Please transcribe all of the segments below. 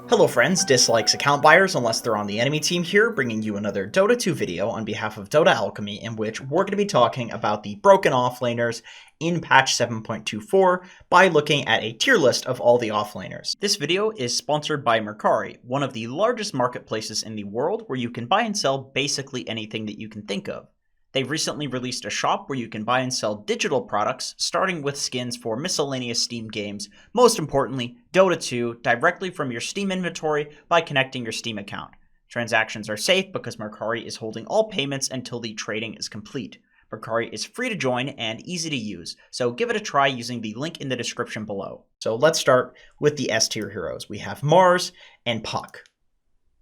Hello friends, dislikes account buyers unless they're on the enemy team here, bringing you another Dota 2 video on behalf of Dota Alchemy, in which we're going to be talking about the broken offlaners in patch 7.24 by looking at a tier list of all the offlaners. This video is sponsored by Mercari, one of the largest marketplaces in the world where you can buy and sell basically anything that you can think of. They've recently released a shop where you can buy and sell digital products, starting with skins for miscellaneous Steam games, most importantly, Dota 2, directly from your Steam inventory by connecting your Steam account. Transactions are safe because Mercari is holding all payments until the trading is complete. Mercari is free to join and easy to use, so give it a try using the link in the description below. So let's start with the S tier heroes. We have Mars and Puck.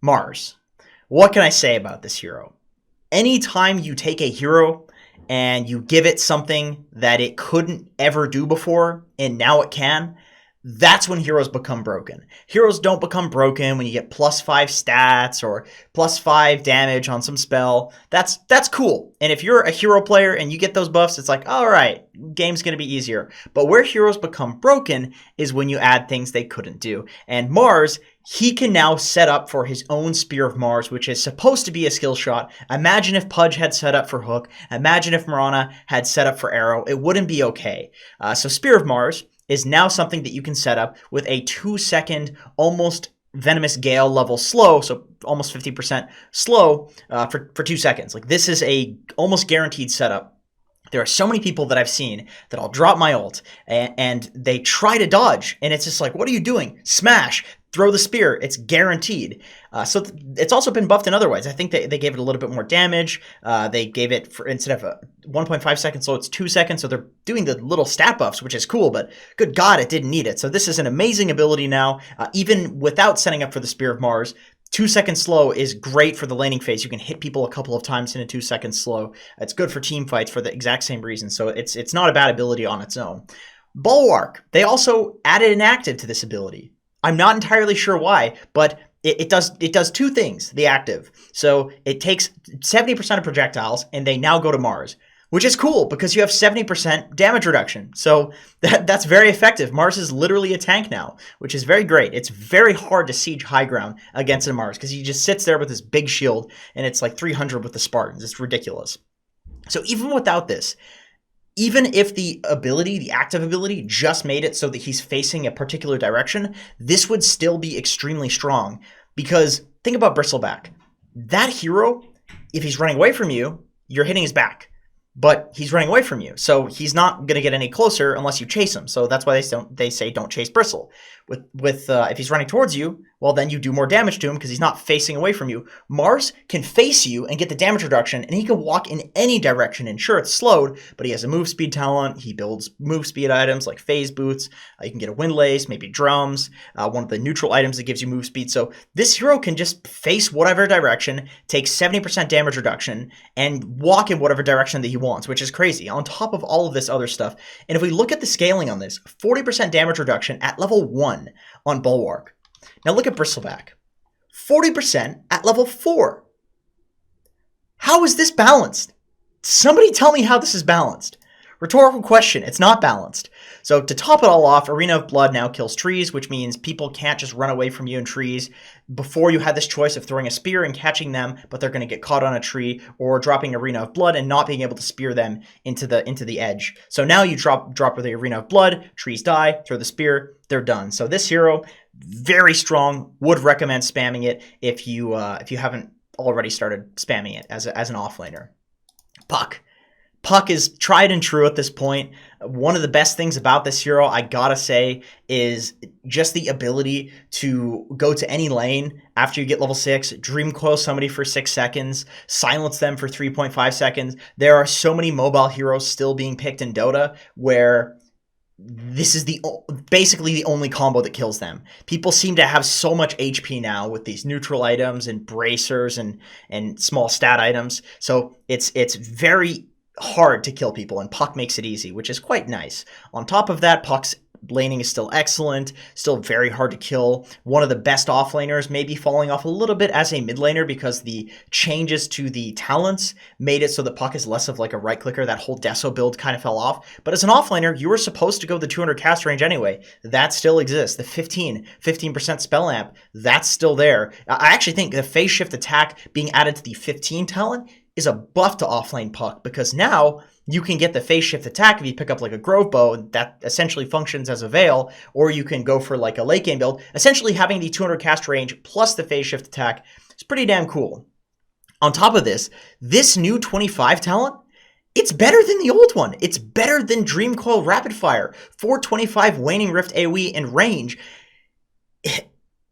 Mars. What can I say about this hero? Anytime you take a hero and you give it something that it couldn't ever do before, and now it can, that's when heroes become broken. Heroes don't become broken when you get +5 stats or +5 damage on some spell. That's cool. And if you're a hero player and you get those buffs, it's like, all right, game's going to be easier. But where heroes become broken is when you add things they couldn't do. And Mars, he can now set up for his own Spear of Mars, which is supposed to be a skill shot. Imagine if Pudge had set up for Hook. Imagine if Mirana had set up for Arrow. It wouldn't be okay. So Spear of Mars is now something that you can set up with a 2-second, almost Venomous Gale level slow, so almost 50% slow for 2 seconds. Like, this is a almost guaranteed setup. There are so many people that I've seen that I'll drop my ult and they try to dodge, and it's just like, what are you doing? Smash! Throw the spear. It's guaranteed. So it's also been buffed in other ways. I think they gave it a little bit more damage. They gave it, for instead of a 1.5 seconds slow, it's 2 seconds. So they're doing the little stat buffs, which is cool, but good God, it didn't need it. So this is an amazing ability now. Even without setting up for the Spear of Mars, 2 seconds slow is great for the laning phase. You can hit people a couple of times in a 2 seconds slow. It's good for team fights for the exact same reason. So it's not a bad ability on its own. Bulwark. They also added an active to this ability. I'm not entirely sure why, but it does two things, the active. So it takes 70% of projectiles, and they now go to Mars, which is cool because you have 70% damage reduction. So that's very effective. Mars is literally a tank now, which is very great. It's very hard to siege high ground against a Mars because he just sits there with his big shield, and it's like 300 with the Spartans. It's ridiculous. So even without this, even if the ability, the active ability, just made it so that he's facing a particular direction, this would still be extremely strong. Because think about Bristleback. That hero, if he's running away from you, you're hitting his back. But he's running away from you, so he's not going to get any closer unless you chase him. So that's why they say don't chase Bristle. If he's running towards you, well, then you do more damage to him because he's not facing away from you. Mars can face you and get the damage reduction, and he can walk in any direction. And sure, it's slowed, but he has a move speed talent. He builds move speed items like phase boots. You can get a windlace, maybe drums, one of the neutral items that gives you move speed. So this hero can just face whatever direction, take 70% damage reduction, and walk in whatever direction that he wants, which is crazy, on top of all of this other stuff. And if we look at the scaling on this, 40% damage reduction at level 1 on Bulwark. Now look at Bristleback. 40% at level 4. How is this balanced? Somebody tell me how this is balanced. Rhetorical question. It's not balanced. So to top it all off, Arena of Blood now kills trees, which means people can't just run away from you in trees. Before, you had this choice of throwing a spear and catching them, but they're going to get caught on a tree, or dropping Arena of Blood and not being able to spear them into the edge. So now you drop with the Arena of Blood, trees die, throw the spear, they're done. So this hero, very strong. Would recommend spamming it if you haven't already started spamming it as an offlaner. Puck. Puck is tried and true at this point. One of the best things about this hero, I gotta say, is just the ability to go to any lane after you get level 6, Dream Coil somebody for 6 seconds, silence them for 3.5 seconds. There are so many mobile heroes still being picked in Dota where this is basically the only combo that kills them. People seem to have so much HP now with these neutral items and bracers and small stat items. So it's very hard to kill people, and Puck makes it easy, which is quite nice. On top of that, Puck's laning is still excellent, still very hard to kill. One of the best offlaners, maybe falling off a little bit as a mid laner because the changes to the talents made it so that Puck is less of like a right clicker. That whole Deso build kind of fell off. But as an offlaner, you were supposed to go the 200 cast range anyway. That still exists. The 15% spell amp, that's still there. I actually think the phase shift attack being added to the 15 talent is a buff to offlane Puck, because now you can get the phase shift attack if you pick up like a Grove Bow that essentially functions as a Veil, or you can go for like a late game build. Essentially having the 200 cast range plus the phase shift attack is pretty damn cool. On top of this, this new 25 talent, it's better than the old one. It's better than Dream Coil Rapid Fire. 425 Waning Rift AoE and range.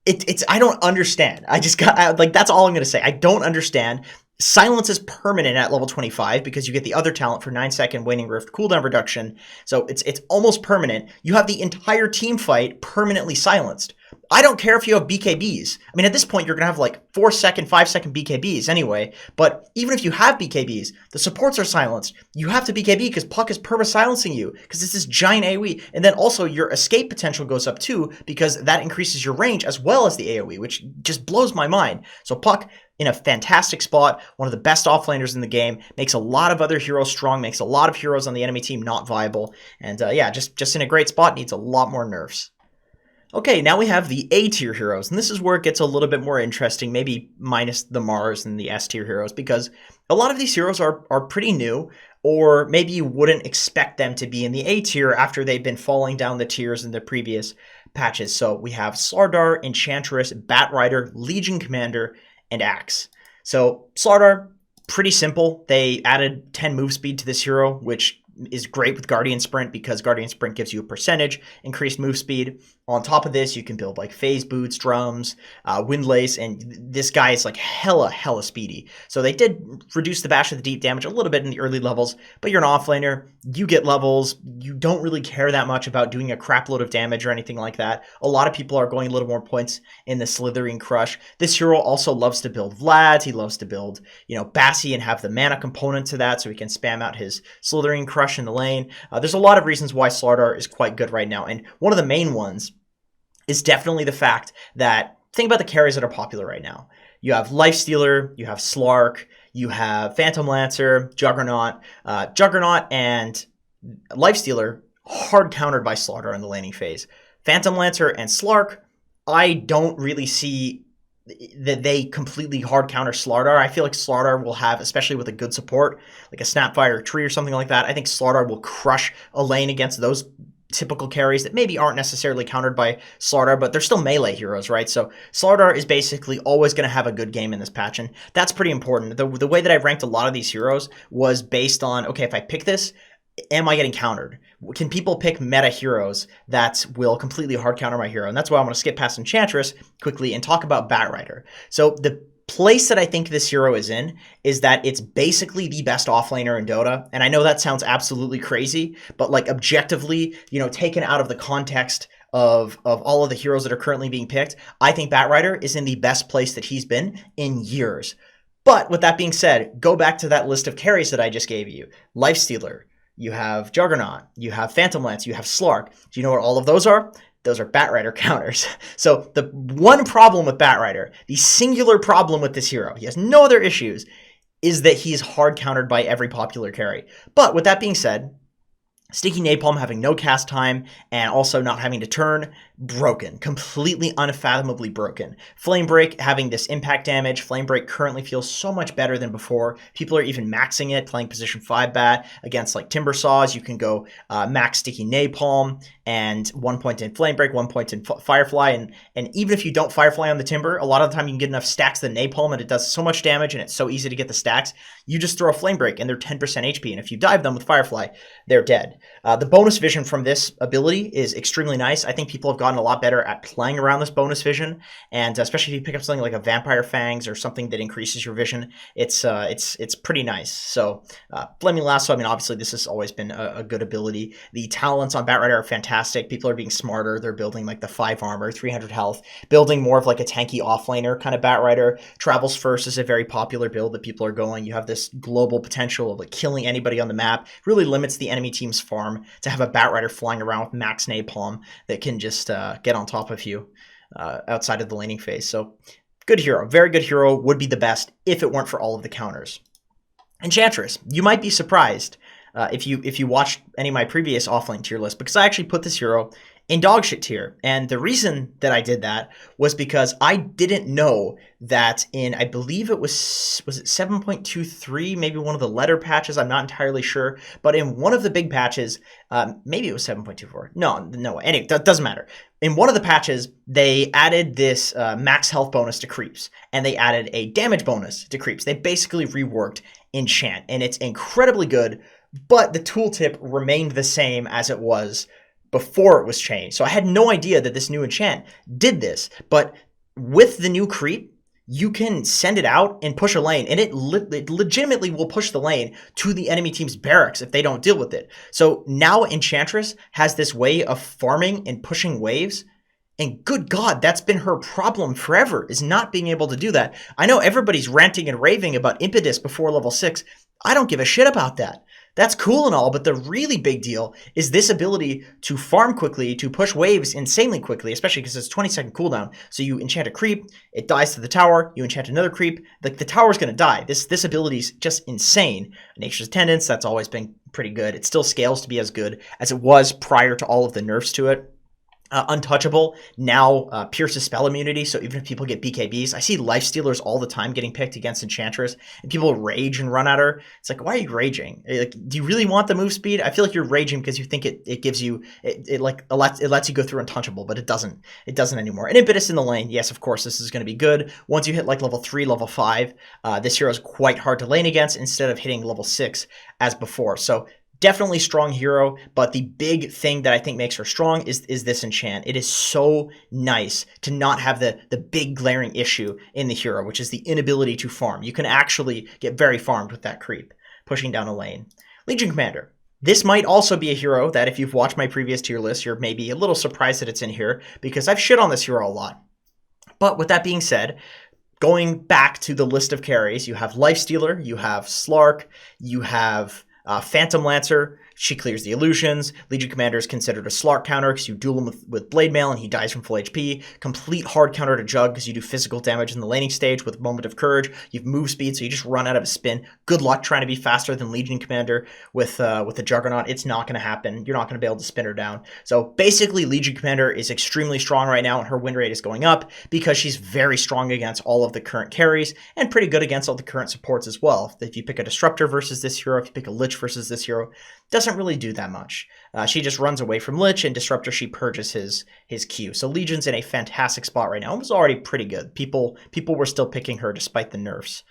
It's I don't understand. I just got, like, that's all I'm going to say. I don't understand. Silence is permanent at level 25 because you get the other talent for 9-second Waning Rift cooldown reduction. So it's almost permanent. You have the entire team fight permanently silenced. I don't care if you have BKBs. I mean, at this point, you're going to have like 4-second, 5-second BKBs anyway. But even if you have BKBs, the supports are silenced. You have to BKB because Puck is perma-silencing you because it's this giant AoE. And then also your escape potential goes up too because that increases your range as well as the AoE, which just blows my mind. So Puck in a fantastic spot, one of the best offlaners in the game, makes a lot of other heroes strong, makes a lot of heroes on the enemy team not viable. And yeah, just in a great spot, needs a lot more nerfs. Okay, now we have the A-tier heroes, and this is where it gets a little bit more interesting, maybe minus the Mars and the S-tier heroes, because a lot of these heroes are pretty new, or maybe you wouldn't expect them to be in the A-tier after they've been falling down the tiers in the previous patches. So we have SLARDAR, Enchantress, Batrider, Legion Commander, and Axe. So SLARDAR, pretty simple. They added 10 move speed to this hero, which is great with Guardian Sprint because Guardian Sprint gives you a percentage increased move speed. On top of this, you can build like phase boots, drums, windlace, and this guy is like hella speedy. So they did reduce the bash of the deep damage a little bit in the early levels, but you're an offlaner, you get levels, you don't really care that much about doing a crap load of damage or anything like that. A lot of people are going a little more points in the Slithering Crush. This hero also loves to build Vlad, he loves to build, Bassi and have the mana component to that so he can spam out his Slithering Crush in the lane. There's a lot of reasons why SLARDAR is quite good right now, and one of the main ones is definitely the fact that, think about the carries that are popular right now. You have Lifestealer, you have Slark, you have Phantom Lancer, Juggernaut. Juggernaut and Lifestealer hard countered by SLARDAR in the laning phase. Phantom Lancer and Slark, I don't really see that they completely hard counter SLARDAR. I feel like SLARDAR will have, especially with a good support, like a Snapfire tree or something like that, I think SLARDAR will crush a lane against those typical carries that maybe aren't necessarily countered by SLARDAR, but they're still melee heroes, right? So SLARDAR is basically always going to have a good game in this patch, and that's pretty important. The way that I ranked a lot of these heroes was based on, okay, if I pick this, am I getting countered? Can people pick meta heroes that will completely hard counter my hero? And that's why I'm going to skip past Enchantress quickly and talk about Batrider. So the place that I think this hero is in is that it's basically the best offlaner in Dota. And I know that sounds absolutely crazy, but like objectively, taken out of the context of all of the heroes that are currently being picked, I think Batrider is in the best place that he's been in years. But with that being said, go back to that list of carries that I just gave you. Lifestealer, you have Juggernaut, you have Phantom Lance, you have Slark. Do you know what all of those are? Those are Batrider counters. So the one problem with Batrider, the singular problem with this hero, he has no other issues, is that he's hard countered by every popular carry. But with that being said, Sticky Napalm having no cast time and also not having to turn, broken. Completely unfathomably broken. Flame Break having this impact damage. Flame Break currently feels so much better than before. People are even maxing it, playing position 5 bat against like Timbersaws. You can go max Sticky Napalm and 1 point in Flame Break, 1 point in Firefly. And even if you don't Firefly on the Timber, a lot of the time you can get enough stacks of the Napalm and it does so much damage and it's so easy to get the stacks. You just throw a Flame Break and they're 10% HP. And if you dive them with Firefly, they're dead. The bonus vision from this ability is extremely nice. I think people have gotten a lot better at playing around this bonus vision, and especially if you pick up something like a Vampire Fangs or something that increases your vision, it's pretty nice. So Flaming Lasso, I mean, obviously this has always been a good ability. The talents on Batrider are fantastic. People are being smarter. They're building like the 5 armor, 300 health, building more of like a tanky offlaner kind of Batrider. Travels First is a very popular build that people are going. You have this global potential of like killing anybody on the map. Really limits the enemy team's farm to have a Batrider flying around with max napalm that can just get on top of you outside of the laning phase. So good hero, very good hero, would be the best if it weren't for all of the counters. Enchantress, you might be surprised if you watched any of my previous offlane tier lists, because I actually put this hero in dogshit tier. And the reason that I did that was because I didn't know that in, I believe it was it 7.23, maybe one of the letter patches, I'm not entirely sure, but in one of the big patches, maybe it was 7.24, no, anyway, that doesn't matter. In one of the patches, they added this max health bonus to creeps, and they added a damage bonus to creeps. They basically reworked enchant, and it's incredibly good, but the tooltip remained the same as it was before it was changed. So I had no idea that this new enchant did this, but with the new creep, you can send it out and push a lane, and it legitimately will push the lane to the enemy team's barracks if they don't deal with it. So now Enchantress has this way of farming and pushing waves, and good God, that's been her problem forever, is not being able to do that. I know everybody's ranting and raving about Impetus before level 6. I don't give a shit about that. That's cool and all, but the really big deal is this ability to farm quickly, to push waves insanely quickly, especially because it's 20-second cooldown. So you enchant a creep, it dies to the tower, you enchant another creep, the tower's going to die. This ability is just insane. Nature's Attendants, that's always been pretty good. It still scales to be as good as it was prior to all of the nerfs to it. Untouchable now pierces spell immunity, so even if people get BKBs, I see life stealers all the time getting picked against Enchantress, and people rage and run at her. It's like, why are you raging? Like, do you really want the move speed? I feel like you're raging because you think it gives you it lets you go through Untouchable, but it doesn't anymore. And Impetus in the lane, yes, of course, this is going to be good. Once you hit like level 3, level 5, this hero is quite hard to lane against instead of hitting level 6 as before. So definitely strong hero, but the big thing that I think makes her strong is this enchant. It is so nice to not have the big glaring issue in the hero, which is the inability to farm. You can actually get very farmed with that creep, pushing down a lane. Legion Commander. This might also be a hero that if you've watched my previous tier list, you're maybe a little surprised that it's in here, because I've shit on this hero a lot. But with that being said, going back to the list of carries, you have Lifestealer, you have Slark, you have Phantom Lancer. She clears the illusions. Legion Commander is considered a Slark counter because you duel him with Blade Mail and he dies from full HP. Complete hard counter to Jug because you do physical damage in the laning stage with Moment of Courage. You have move speed, so you just run out of a spin. Good luck trying to be faster than Legion Commander with the Juggernaut. It's not going to happen. You're not going to be able to spin her down. So basically, Legion Commander is extremely strong right now, and her win rate is going up because she's very strong against all of the current carries and pretty good against all the current supports as well. If you pick a Disruptor versus this hero, if you pick a Lich versus this hero, doesn't really do that much. She just runs away from Lich, and Disruptor, she purges his Q. So Legion's in a fantastic spot right now. It was already pretty good. People were still picking her despite the nerfs.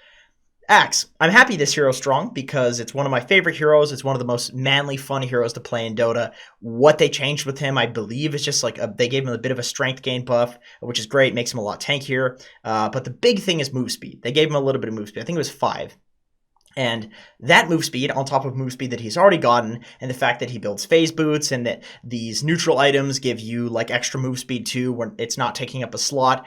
Axe. I'm happy this hero's strong because it's one of my favorite heroes. It's one of the most manly, fun heroes to play in Dota. What they changed with him, I believe, is just like they gave him a bit of a strength gain buff, which is great. Makes him a lot tankier. But the big thing is move speed. They gave him a little bit of move speed. I think it was 5. And that move speed, on top of move speed that he's already gotten, and the fact that he builds phase boots, and that these neutral items give you like extra move speed too, when it's not taking up a slot.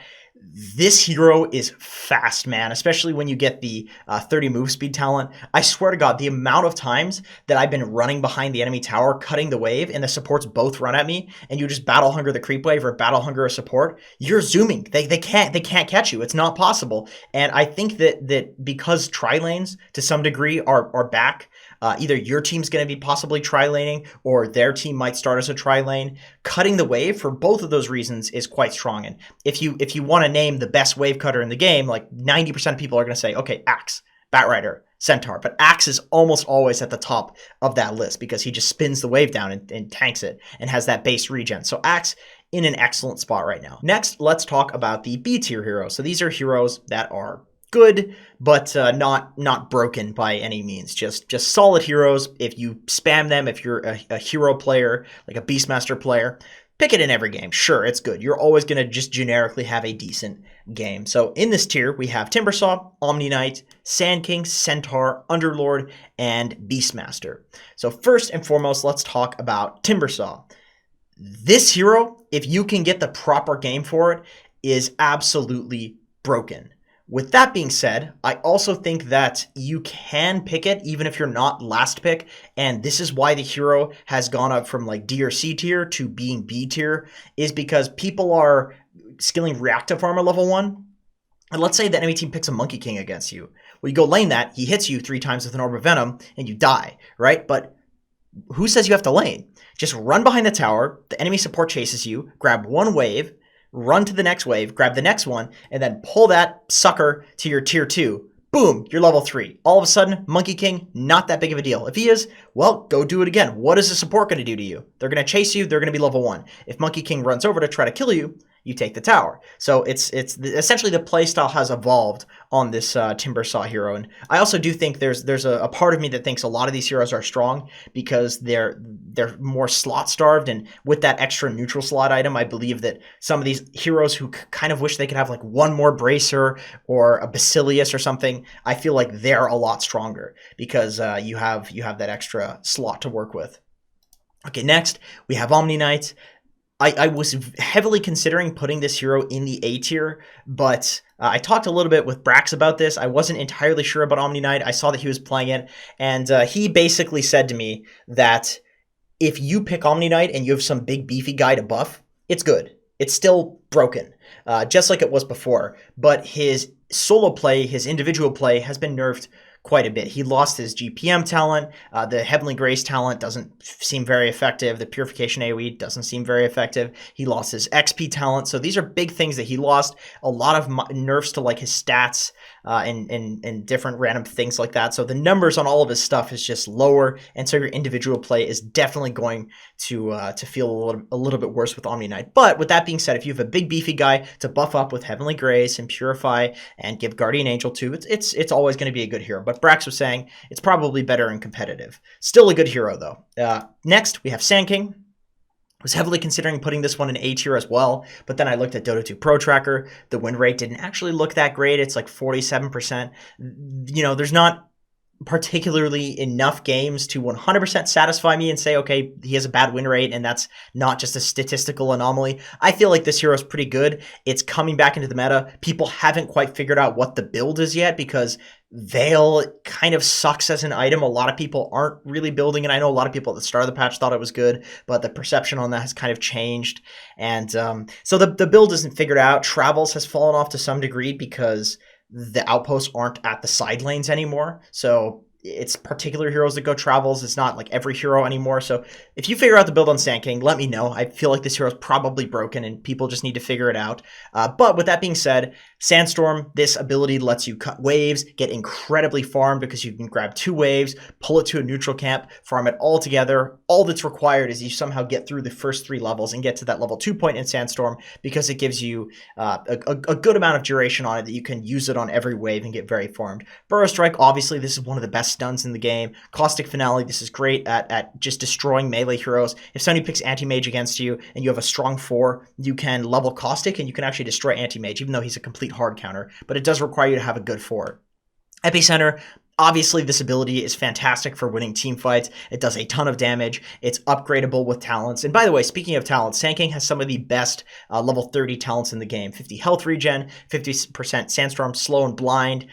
This hero is fast, man, especially when you get the 30 move speed talent. I swear to God, the amount of times that I've been running behind the enemy tower, cutting the wave, and the supports both run at me, and you just battle hunger the creep wave or battle hunger a support, you're zooming. They can't catch you. It's not possible. And I think that because tri-lanes to some degree are back, either your team's going to be possibly tri-laning or their team might start as a tri-lane. Cutting the wave for both of those reasons is quite strong. And if you want to name the best wave cutter in the game, like 90% of people are going to say, okay, Axe, Batrider, Centaur. But Axe is almost always at the top of that list because he just spins the wave down and tanks it and has that base regen. So Axe in an excellent spot right now. Next, let's talk about the B tier heroes. So these are heroes that are good, but not broken by any means. Just solid heroes. If you spam them, if you're a hero player, like a Beastmaster player, pick it in every game. Sure, it's good. You're always going to just generically have a decent game. So in this tier, we have TIMBERSAW, Omni Knight, Sand King, Centaur, Underlord, and Beastmaster. So first and foremost, let's talk about TIMBERSAW. This hero, if you can get the proper game for it, is absolutely broken. With that being said, I also think that you can pick it even if you're not last pick, and this is why the hero has gone up from like D or C tier to being B tier, is because people are skilling reactive armor level 1, and let's say the enemy team picks a Monkey King against you. Well, you go lane that, he hits you 3 times with an Orb of Venom, and you die, right? But who says you have to lane? Just run behind the tower, the enemy support chases you, grab 1 wave, run to the next wave, grab the next one, and then pull that sucker to your tier 2. Boom, you're level 3. All of a sudden, Monkey King, not that big of a deal. If he is, well, go do it again. What is the support going to do to you? They're going to chase you, they're going to be level 1. If Monkey King runs over to try to kill you, you take the tower. So it's essentially the playstyle has evolved on this TIMBERSAW hero. And I also do think there's a part of me that thinks a lot of these heroes are strong because they're more slot starved, and with that extra neutral slot item, I believe that some of these heroes who kind of wish they could have like one more bracer or a Basilius or something, I feel like they're a lot stronger because you have that extra slot to work with. Okay, next we have Omni Knight. I was heavily considering putting this hero in the A tier, but I talked a little bit with Brax about this. I wasn't entirely sure about Omni Knight. I saw that he was playing it, and he basically said to me that if you pick Omni Knight and you have some big beefy guy to buff, it's good. It's still broken, just like it was before, but his solo play, his individual play has been nerfed quite a bit. He lost his GPM talent. The Heavenly Grace talent doesn't seem very effective. The Purification AoE doesn't seem very effective. He lost his XP talent. So these are big things that he lost. A lot of nerfs to like his stats and different random things like that. So the numbers on all of his stuff is just lower. And so your individual play is definitely going to feel a little bit worse with Omni Knight. But with that being said, if you have a big beefy guy to buff up with Heavenly Grace and Purify and give Guardian Angel to, it's always going to be a good hero. But Brax was saying it's probably better in competitive. Still a good hero, though. Next, we have Sand King. I was heavily considering putting this one in A tier as well, but then I looked at Dota 2 Pro Tracker. The win rate didn't actually look that great. It's like 47%. You know, there's not particularly enough games to 100% satisfy me and say, okay, he has a bad win rate and that's not just a statistical anomaly. I feel like this hero is pretty good. It's coming back into the meta. People haven't quite figured out what the build is yet because Veil kind of sucks as an item. A lot of people aren't really building it. I know a lot of people at the start of the patch thought it was good, but the perception on that has kind of changed. And so the build isn't figured out. Travels has fallen off to some degree because the outposts aren't at the side lanes anymore. So it's particular heroes that go travels. It's not like every hero anymore. So if you figure out the build on Sand King, let me know. I feel like this hero is probably broken and people just need to figure it out. But with that being said, Sandstorm, this ability lets you cut waves, get incredibly farmed because you can grab 2 waves, pull it to a neutral camp, farm it all together. All that's required is you somehow get through the first 3 levels and get to that level 2 point in Sandstorm because it gives you a good amount of duration on it that you can use it on every wave and get very farmed. Burrow Strike, obviously, this is one of the best stuns in the game. Caustic Finale, this is great at just destroying melee heroes. If somebody picks Anti-Mage against you and you have a strong 4, you can level Caustic and you can actually destroy Anti-Mage, even though he's a complete hard counter, but it does require you to have a good 4. Epicenter, obviously this ability is fantastic for winning team fights. It does a ton of damage. It's upgradable with talents. And by the way, speaking of talents, Sand King has some of the best level 30 talents in the game. 50 health regen, 50% Sandstorm, Slow and Blind.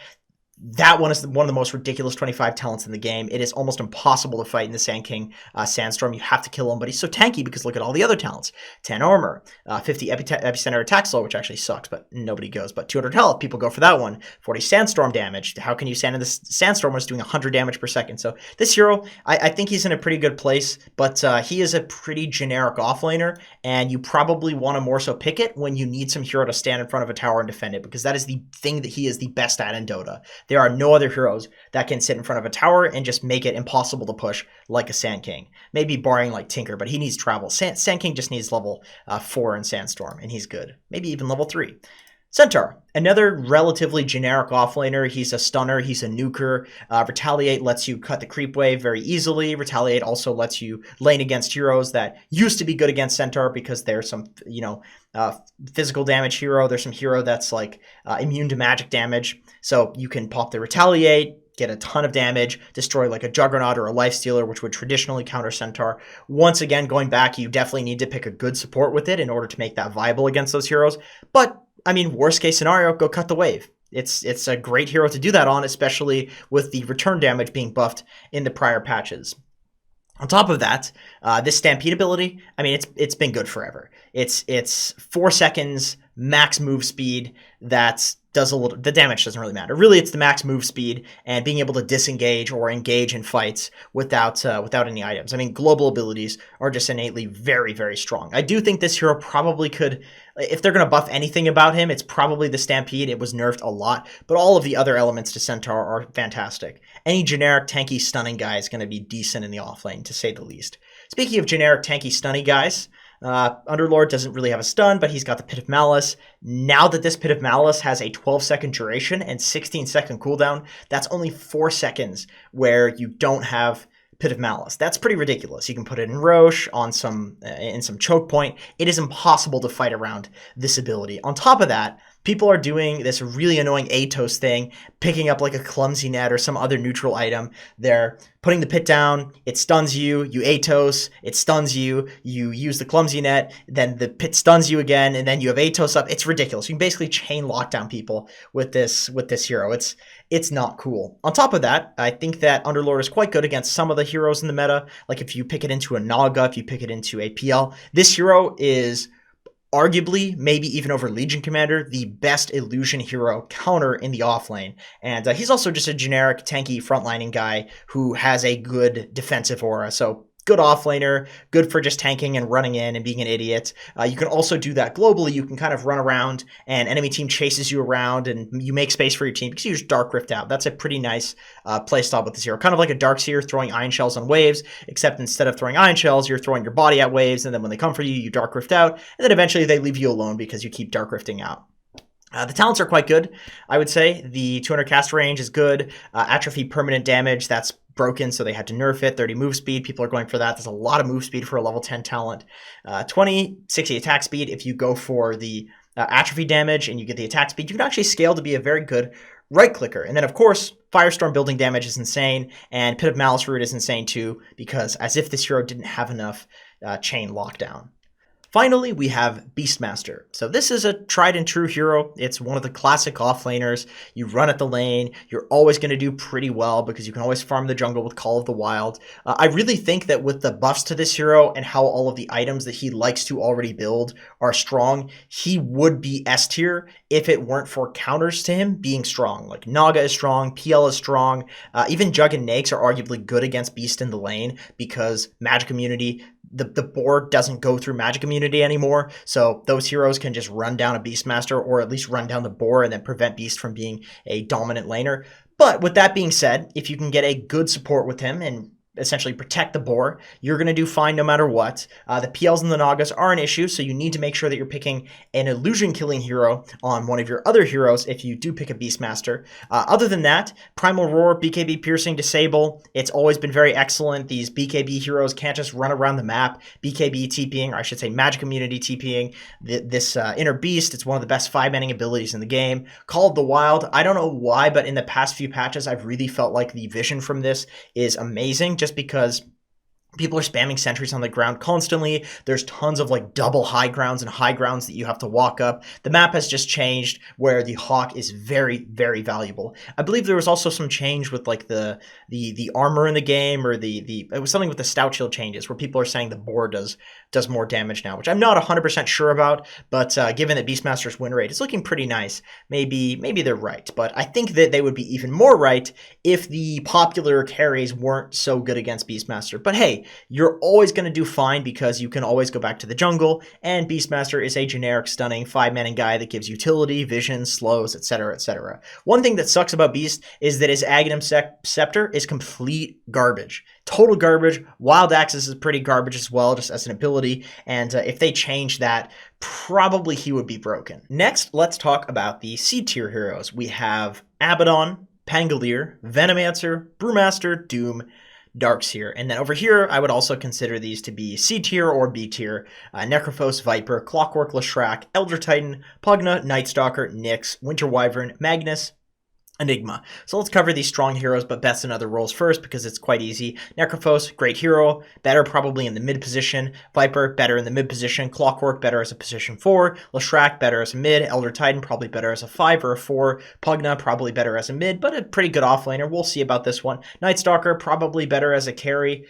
That one is one of the most ridiculous 25 talents in the game. It is almost impossible to fight in the Sand King Sandstorm. You have to kill him, but he's so tanky because look at all the other talents. 10 armor, 50 epicenter attack slow, which actually sucks, but nobody goes. But 200 health, people go for that one. 40 sandstorm damage. How can you stand in this sandstorm when it's doing 100 damage per second? So this hero, I think he's in a pretty good place, but he is a pretty generic offlaner, and you probably want to more so pick it when you need some hero to stand in front of a tower and defend it, because that is the thing that he is the best at in Dota. There are no other heroes that can sit in front of a tower and just make it impossible to push like a Sand King. Maybe barring like Tinker, but he needs travel. Sand King just needs level 4 in Sandstorm, and he's good. Maybe even level 3. Centaur, another relatively generic offlaner. He's a stunner, he's a nuker. Retaliate lets you cut the creep wave very easily. Retaliate also lets you lane against heroes that used to be good against Centaur because there's some, physical damage hero. There's some hero that's like immune to magic damage. So you can pop the Retaliate, get a ton of damage, destroy like a Juggernaut or a Lifestealer, which would traditionally counter Centaur. Once again, going back, you definitely need to pick a good support with it in order to make that viable against those heroes. But I mean, worst case scenario, go cut the wave. It's a great hero to do that on, especially with the return damage being buffed in the prior patches. On top of that, this Stampede ability, I mean, it's been good forever. It's 4 seconds max move speed that does a little. The damage doesn't really matter. Really, it's the max move speed and being able to disengage or engage in fights without any items. I mean, global abilities are just innately very, very strong. I do think this hero probably could, if they're going to buff anything about him, it's probably the Stampede. It was nerfed a lot, but all of the other elements to Centaur are fantastic. Any generic tanky stunning guy is going to be decent in the offlane, to say the least. Speaking of generic tanky stunning guys, Underlord doesn't really have a stun, but he's got the Pit of Malice. Now that this Pit of Malice has a 12-second duration and 16-second cooldown, that's only 4 seconds where you don't have Pit of Malice. That's pretty ridiculous. You can put it in Roche, on some choke point. It is impossible to fight around this ability. On top of that, people are doing this really annoying Atos thing, picking up like a clumsy net or some other neutral item. They're putting the pit down, it stuns you, you Atos, it stuns you, you use the clumsy net, then the pit stuns you again, and then you have Atos up. It's ridiculous. You can basically chain lockdown people with this hero. It's not cool. On top of that, I think that Underlord is quite good against some of the heroes in the meta. Like if you pick it into a Naga, if you pick it into a PL, this hero is arguably, maybe even over Legion Commander, the best illusion hero counter in the offlane. And he's also just a generic tanky frontlining guy who has a good defensive aura. So good offlaner, good for just tanking and running in and being an idiot. You can also do that globally. You can kind of run around and enemy team chases you around and you make space for your team because you just Dark Rift out. That's a pretty nice playstyle with this hero. Kind of like a Dark Seer throwing Ion Shells on waves, except instead of throwing Ion Shells, you're throwing your body at waves, and then when they come for you, you Dark Rift out, and then eventually they leave you alone because you keep Dark Rifting out. The talents are quite good, I would say. The 200 cast range is good. Atrophy permanent damage, that's broken, so they had to nerf it. 30 move speed, people are going for that. There's a lot of move speed for a level 10 talent. 60 attack speed. If you go for the atrophy damage and you get the attack speed, you can actually scale to be a very good right clicker. And then, of course, Firestorm building damage is insane, and Pit of Malice Root is insane too, because as if this hero didn't have enough chain lockdown. Finally, we have Beastmaster. So this is a tried and true hero. It's one of the classic offlaners. You run at the lane. You're always going to do pretty well because you can always farm the jungle with Call of the Wild. I really think that with the buffs to this hero and how all of the items that he likes to already build are strong, he would be S tier if it weren't for counters to him being strong. Like Naga is strong, PL is strong. Even Jug and Nakes are arguably good against Beast in the lane because Magic Immunity, the board doesn't go through Magic Immunity anymore, so those heroes can just run down a Beastmaster or at least run down the boar and then prevent Beast from being a dominant laner. But with that being said, if you can get a good support with him and essentially protect the boar, you're going to do fine no matter what. The PLs and the Nagas are an issue, so you need to make sure that you're picking an illusion killing hero on one of your other heroes if you do pick a Beastmaster. Other than that, Primal Roar, BKB Piercing, Disable, it's always been very excellent. These BKB heroes can't just run around the map. BKB TPing, or I should say Magic Immunity TPing, this Inner Beast, it's one of the best 5-manning abilities in the game. Call of the Wild, I don't know why, but in the past few patches, I've really felt like the vision from this is amazing, just because people are spamming sentries on the ground constantly. There's tons of like double high grounds and high grounds that you have to walk up. The map has just changed where the Hawk is very, very valuable. I believe there was also some change with like the armor in the game, or it was something with the Stout Shield changes where people are saying the boar does more damage now, which I'm not 100% sure about, but given that Beastmaster's win rate is looking pretty nice, maybe they're right. But I think that they would be even more right if the popular carries weren't so good against Beastmaster. But hey, you're always going to do fine because you can always go back to the jungle, and Beastmaster is a generic stunning 5-manning guy that gives utility, vision, slows, etc., etc. One thing that sucks about Beast is that his Aghanim Scepter is complete garbage. Total garbage. Wild Axis is pretty garbage as well, just as an ability, and if they change that, probably he would be broken. Next, let's talk about the C-tier heroes. We have Abaddon, Pangolier, Venomancer, Brewmaster, Doom, Darkseer. And then over here, I would also consider these to be C tier or B tier. Necrophos, Viper, Clockwork Leshrac, Elder Titan, Pugna, Nightstalker, Nyx, Winter Wyvern, Magnus, Enigma. So let's cover these strong heroes, but best in other roles first because it's quite easy. Necrophos, great hero, better probably in the mid position. Viper, better in the mid position. Clockwork, better as a position 4. Leshrac, better as a mid. Elder Titan, probably better as a 5 or a 4. Pugna, probably better as a mid, but a pretty good offlaner. We'll see about this one. Night Stalker, probably better as a carry.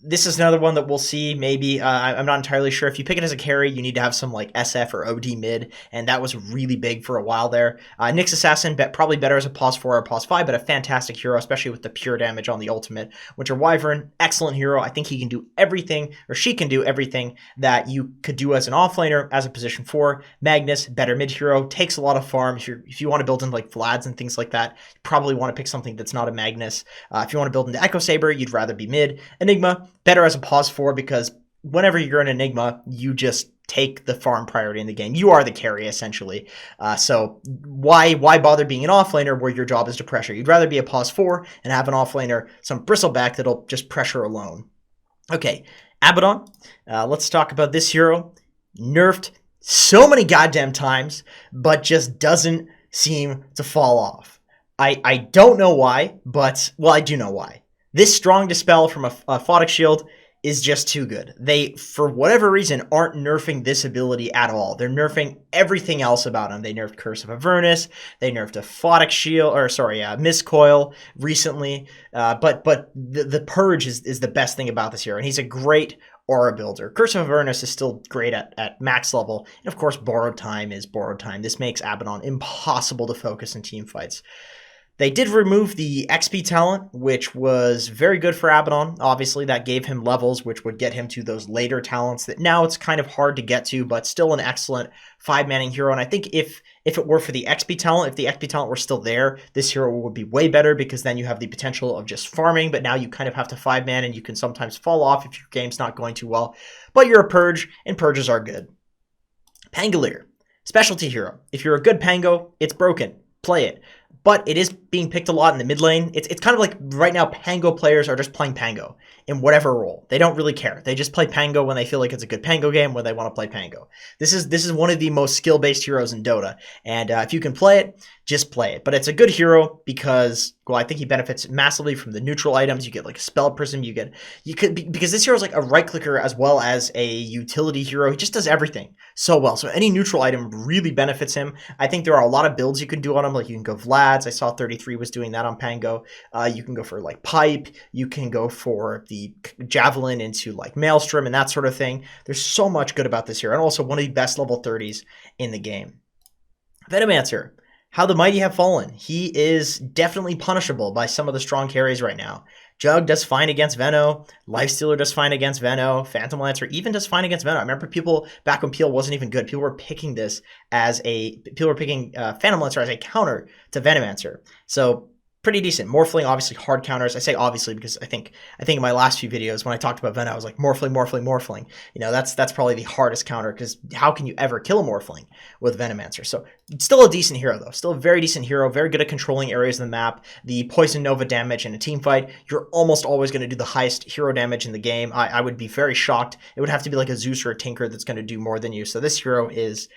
This is another one that we'll see, maybe. I'm not entirely sure. If you pick it as a carry, you need to have some like SF or OD mid, and that was really big for a while there. Nyx Assassin, probably better as a pos 4 or pos 5, but a fantastic hero, especially with the pure damage on the ultimate. Winter Wyvern, excellent hero. I think he can do everything, or she can do everything that you could do as an offlaner, as a position 4. Magnus, better mid hero, takes a lot of farm. If you want to build in like Vlads and things like that, you probably want to pick something that's not a Magnus. If you want to build into Echo Saber, you'd rather be mid. Enigma, better as a pos 4 because whenever you're in Enigma, you just take the farm priority in the game. You are the carry, essentially. So why bother being an offlaner where your job is to pressure? You'd rather be a pos 4 and have an offlaner, some bristleback that'll just pressure alone. Okay, Abaddon. Let's talk about this hero. Nerfed so many goddamn times, but just doesn't seem to fall off. I don't know why, but, well, I do know why. This strong dispel from a Photic Shield is just too good. They, for whatever reason, aren't nerfing this ability at all. They're nerfing everything else about him. They nerfed Curse of Avernus. They nerfed a Photic Shield, or sorry, Mistcoil recently. But the Purge is the best thing about this hero, and he's a great aura builder. Curse of Avernus is still great at max level, and of course, Borrowed Time is Borrowed Time. This makes Abaddon impossible to focus in team fights. They did remove the XP talent, which was very good for Abaddon. Obviously, that gave him levels, which would get him to those later talents that now it's kind of hard to get to, but still an excellent 5-manning hero. And I think if it were for the XP talent, if the XP talent were still there, this hero would be way better because then you have the potential of just farming, but now you kind of have to 5-man and you can sometimes fall off if your game's not going too well. But you're a Purge, and Purges are good. Pangolier, specialty hero. If you're a good Pango, it's broken. Play it. But it is being picked a lot in the mid lane. It's kind of like right now Pango players are just playing Pango in whatever role. They don't really care. They just play Pango when they feel like it's a good Pango game, when they want to play Pango. This is one of the most skill-based heroes in Dota. And if you can play it, just play it. But it's a good hero because, well, I think he benefits massively from the neutral items. You get like a Spell Prism. Because this hero is like a right clicker as well as a utility hero. He just does everything so well. So any neutral item really benefits him. I think there are a lot of builds you can do on him. Like you can go Vlads. I saw 33 was doing that on Pango. You can go for like Pipe. You can go for the Javelin into like Maelstrom and that sort of thing. There's so much good about this hero. And also one of the best level 30s in the game. Venomancer. How the mighty have fallen. He is definitely punishable by some of the strong carries right now. Jug does fine against Veno. Lifestealer does fine against Veno. Phantom Lancer even does fine against Veno. I remember people back when Peel wasn't even good. People were picking Phantom Lancer as a counter to Venomancer. So pretty decent. Morphling, obviously hard counters. I say obviously because I think in my last few videos when I talked about Veno, I was like Morphling. You know, that's probably the hardest counter because how can you ever kill a Morphling with Venomancer? So still a decent hero though. Still a very decent hero. Very good at controlling areas of the map. The Poison Nova damage in a team fight, you're almost always going to do the highest hero damage in the game. I would be very shocked. It would have to be like a Zeus or a Tinker that's going to do more than you. So this hero is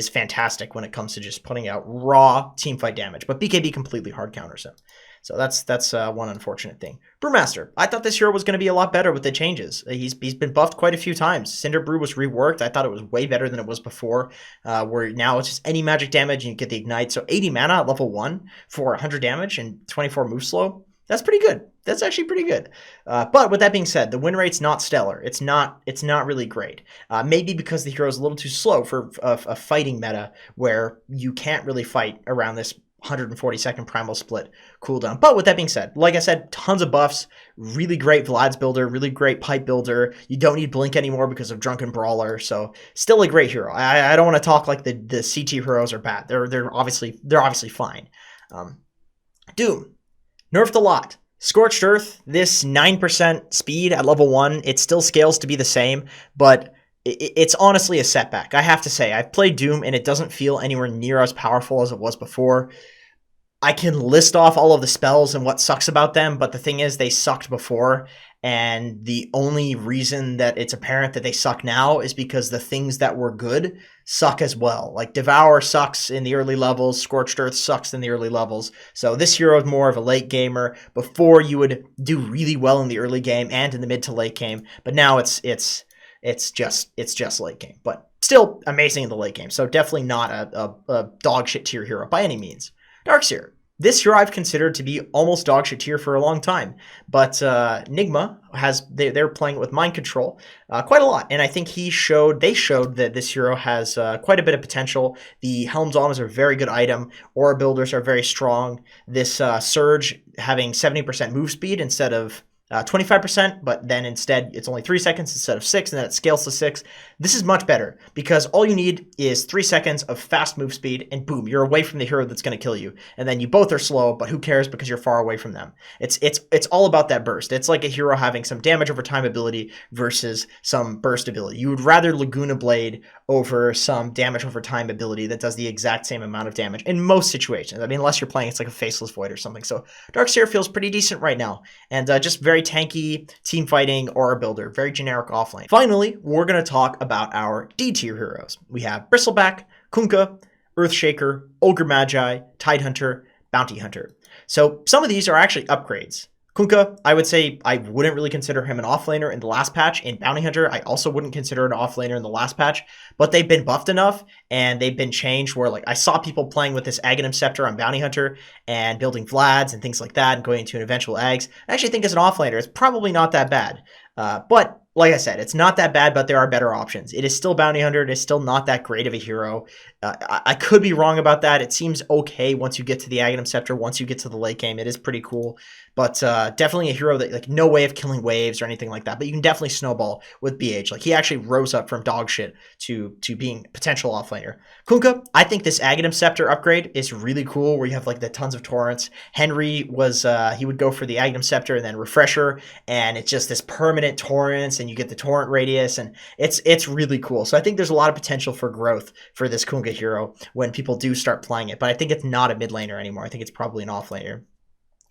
fantastic when it comes to just putting out raw team fight damage. But BKB completely hard counters him. So that's one unfortunate thing. Brewmaster. I thought this hero was going to be a lot better with the changes. He's been buffed quite a few times. Cinder Brew was reworked. I thought it was way better than it was before, where now it's just any magic damage and you get the Ignite. So 80 mana at level 1 for 100 damage and 24 move slow. That's pretty good. That's actually pretty good. But with that being said, the win rate's not stellar. It's not really great. Maybe because the hero is a little too slow for a fighting meta where you can't really fight around this 140-second primal split cooldown. But with that being said, like I said, tons of buffs, really great Vlad's builder, really great Pipe builder. You don't need Blink anymore because of Drunken Brawler, so still a great hero. I don't want to talk like the CT heroes are bad. They're obviously fine. Doom, nerfed a lot. Scorched Earth, this 9% speed at level 1, it still scales to be the same, but it's honestly a setback. I have to say, I've played Doom and it doesn't feel anywhere near as powerful as it was before. I can list off all of the spells and what sucks about them, but the thing is they sucked before, and the only reason that it's apparent that they suck now is because the things that were good suck as well. Like Devour sucks in the early levels, Scorched Earth sucks in the early levels. So this hero is more of a late gamer. Before you would do really well in the early game and in the mid to late game, but now it's just late game. But still amazing in the late game. So definitely not a dog shit tier hero by any means. Darkseer. This hero I've considered to be almost dog shit tier for a long time, but Nigma they're playing it with mind control quite a lot, and I think they showed that this hero has quite a bit of potential. The Helm's Alms are a very good item. Aura Builders are very strong. This Surge having 70% move speed instead of 25%, but then instead it's only 3 seconds instead of 6, and then it scales to 6. This is much better because all you need is 3 seconds of fast move speed, and boom, you're away from the hero that's going to kill you. And then you both are slow, but who cares because you're far away from them. It's all about that burst. It's like a hero having some damage over time ability versus some burst ability. You would rather Laguna Blade over some damage over time ability that does the exact same amount of damage in most situations. I mean, unless you're playing it's like a Faceless Void or something. So Darkseer feels pretty decent right now, and just very tanky, team fighting, aura builder, very generic offlane. Finally, we're going to talk about our D tier heroes. We have Bristleback, Kunkka, Earthshaker, Ogre Magi, Tidehunter, Bounty Hunter. So some of these are actually upgrades. Kunkka, I would say I wouldn't really consider him an offlaner in the last patch. In Bounty Hunter, I also wouldn't consider an offlaner in the last patch, but they've been buffed enough and they've been changed where, like, I saw people playing with this Aghanim Scepter on Bounty Hunter and building Vlads and things like that and going into an eventual Ags. I actually think as an offlaner, it's probably not that bad. But like I said, it's not that bad, but there are better options. It is still Bounty Hunter. It is still not that great of a hero. I could be wrong about that. It seems okay once you get to the Aghanim Scepter. Once you get to the late game, it is pretty cool. But definitely a hero that, like, no way of killing waves or anything like that. But you can definitely snowball with BH. Like, he actually rose up from dog shit to being potential offlaner. Kunkka, I think this Aghanim Scepter upgrade is really cool, where you have, like, the tons of torrents. Henry was, he would go for the Aghanim Scepter and then Refresher, and it's just this permanent torrents, and you get the torrent radius, and it's really cool. So I think there's a lot of potential for growth for this Kunkka hero when people do start playing it, but I think it's not a mid laner anymore. I think it's probably an offlaner.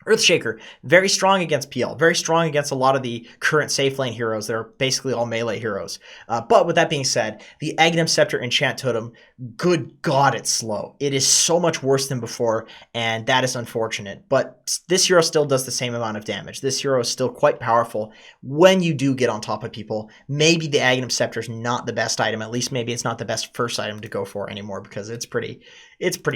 Earthshaker, very strong against PL, very strong against a lot of the current safe lane heroes that are basically all melee heroes. But with that being said, the Aghanim Scepter Enchant Totem, good God, it's slow. It is so much worse than before, and that is unfortunate. But this hero still does the same amount of damage. This hero is still quite powerful when you do get on top of people. Maybe the Aghanim Scepter is not the best item. At least maybe it's not the best first item to go for anymore because it's pretty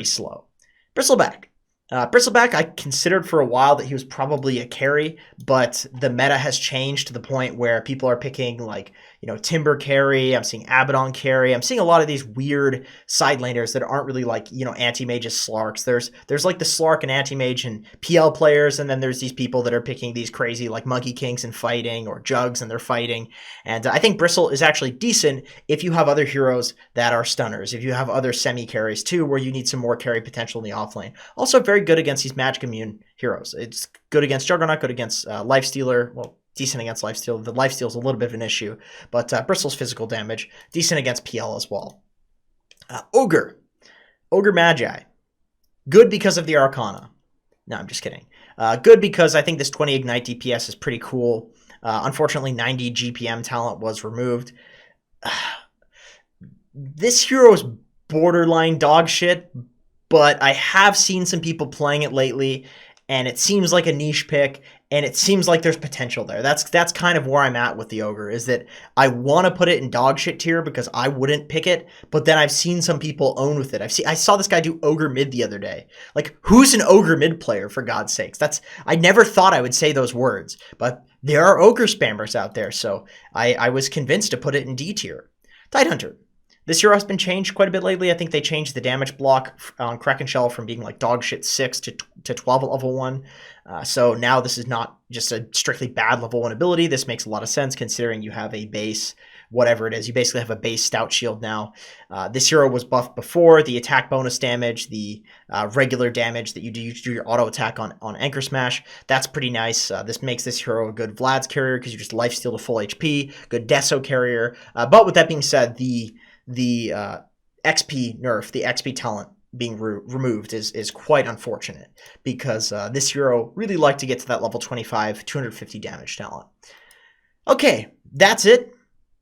slow. Bristleback. Bristleback, I considered for a while that he was probably a carry, but the meta has changed to the point where people are picking, like, you know, Timber carry. I'm seeing Abaddon carry. I'm seeing a lot of these weird side laners that aren't really, like, you know, anti-mages, Slarks. There's like the Slark and anti-mage and PL players, and then there's these people that are picking these crazy, like, Monkey Kings and fighting, or Jugs and they're fighting. And I think Bristle is actually decent if you have other heroes that are stunners, if you have other semi-carries too, where you need some more carry potential in the offlane. Also very good against these magic immune heroes. It's good against Juggernaut, good against Lifestealer. Well, decent against Lifesteal. The Lifesteal is a little bit of an issue, but Bristle's physical damage, decent against PL as well. Ogre Magi, good because of the Arcana. No, I'm just kidding. Good because I think this 20 Ignite DPS is pretty cool. Unfortunately, 90 GPM talent was removed. This hero is borderline dog shit, but I have seen some people playing it lately, and it seems like a niche pick, and it seems like there's potential there. That's kind of where I'm at with the Ogre, is that I want to put it in dog shit tier because I wouldn't pick it, but then I've seen some people own with it. I saw this guy do Ogre mid the other day. Like, who's an Ogre mid player, for God's sakes? I never thought I would say those words, but there are Ogre spammers out there, so I was convinced to put it in D tier. Tidehunter. This hero has been changed quite a bit lately. I think they changed the damage block on Kraken Shell from being like dog shit 6 to 12 at level 1. So now this is not just a strictly bad level 1 ability. This makes a lot of sense considering you have a base, whatever it is. You basically have a base stout shield now. This hero was buffed before. The attack bonus damage, the regular damage that you do your auto attack on Anchor Smash. That's pretty nice. This makes this hero a good Vlad's carrier because you just lifesteal to full HP. Good Deso carrier. But with that being said, the XP nerf, the XP talent being removed is quite unfortunate, because this hero really liked to get to that level 25, 250 damage talent. Okay, that's it.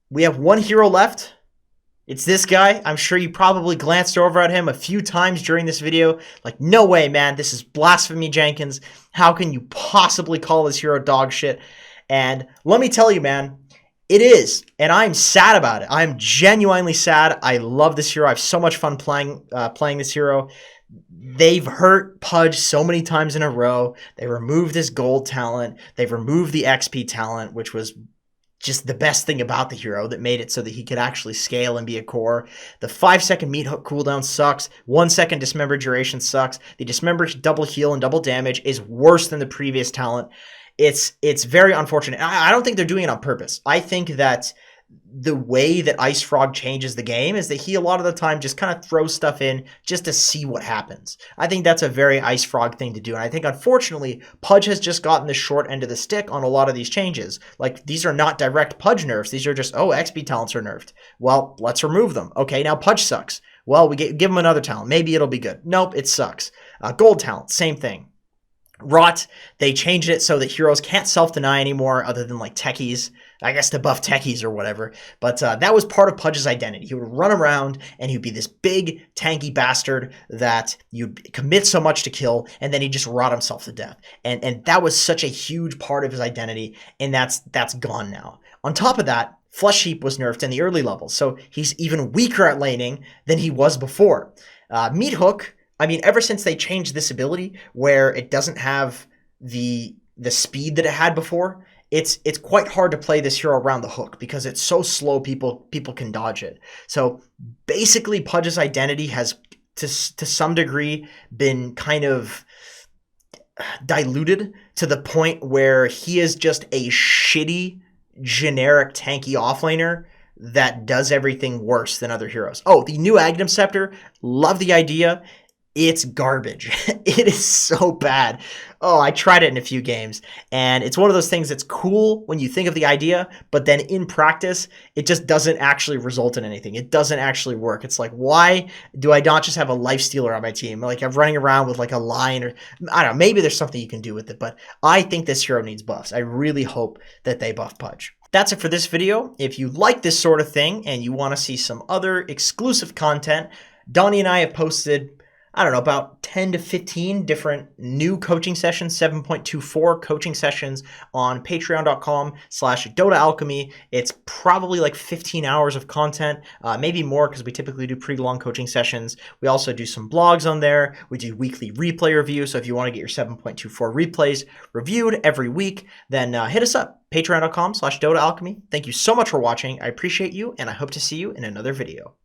We have one hero left. It's this guy. I'm sure you probably glanced over at him a few times during this video. Like, no way, man. This is blasphemy, Jenkins. How can you possibly call this hero dog shit? And let me tell you, man, it is. And I'm sad about it. I'm genuinely sad. I love this hero. I have so much fun playing this hero. They've hurt Pudge so many times in a row. They removed his gold talent. They've removed the XP talent, which was just the best thing about the hero that made it so that he could actually scale and be a core. The 5-second meat hook cooldown sucks. 1-second dismember duration sucks. The dismember double heal and double damage is worse than the previous talent. It's very unfortunate. I don't think they're doing it on purpose. I think that the way that Ice Frog changes the game is that he a lot of the time just kind of throws stuff in just to see what happens. I think that's a very Ice Frog thing to do, and I think unfortunately Pudge has just gotten the short end of the stick on a lot of these changes. Like, these are not direct Pudge nerfs. These are just, oh, XP talents are nerfed. Well, let's remove them. Okay, now Pudge sucks. Well, we give him another talent. Maybe it'll be good. Nope, it sucks. Gold talent, same thing. Rot, they changed it so that heroes can't self-deny anymore other than like techies. I guess to buff techies or whatever. But that was part of Pudge's identity. He would run around and he'd be this big tanky bastard that you'd commit so much to kill, and then he'd just rot himself to death. And that was such a huge part of his identity, and that's gone now. On top of that, Flesh Heap was nerfed in the early levels, so he's even weaker at laning than he was before. Meat Hook, I mean, ever since they changed this ability where it doesn't have the speed that it had before, it's quite hard to play this hero around the hook because it's so slow people can dodge it. So basically Pudge's identity has to some degree been kind of diluted to the point where he is just a shitty generic tanky offlaner that does everything worse than other heroes. Oh, the new Aghanim Scepter, love the idea. It's garbage. It is so bad. Oh, I tried it in a few games, and it's one of those things that's cool when you think of the idea, but then in practice, it just doesn't actually result in anything. It doesn't actually work. It's like, why do I not just have a lifestealer on my team? Like, I'm running around with like a line, or I don't know, maybe there's something you can do with it, but I think this hero needs buffs. I really hope that they buff Pudge. That's it for this video. If you like this sort of thing and you want to see some other exclusive content, Donnie and I have posted, I don't know, about 10 to 15 different new coaching sessions, 7.24 coaching sessions on patreon.com/DotaAlchemy. It's probably like 15 hours of content, maybe more because we typically do pretty long coaching sessions. We also do some blogs on there. We do weekly replay reviews. So if you want to get your 7.24 replays reviewed every week, then hit us up, patreon.com/DotaAlchemy. Thank you so much for watching. I appreciate you, and I hope to see you in another video.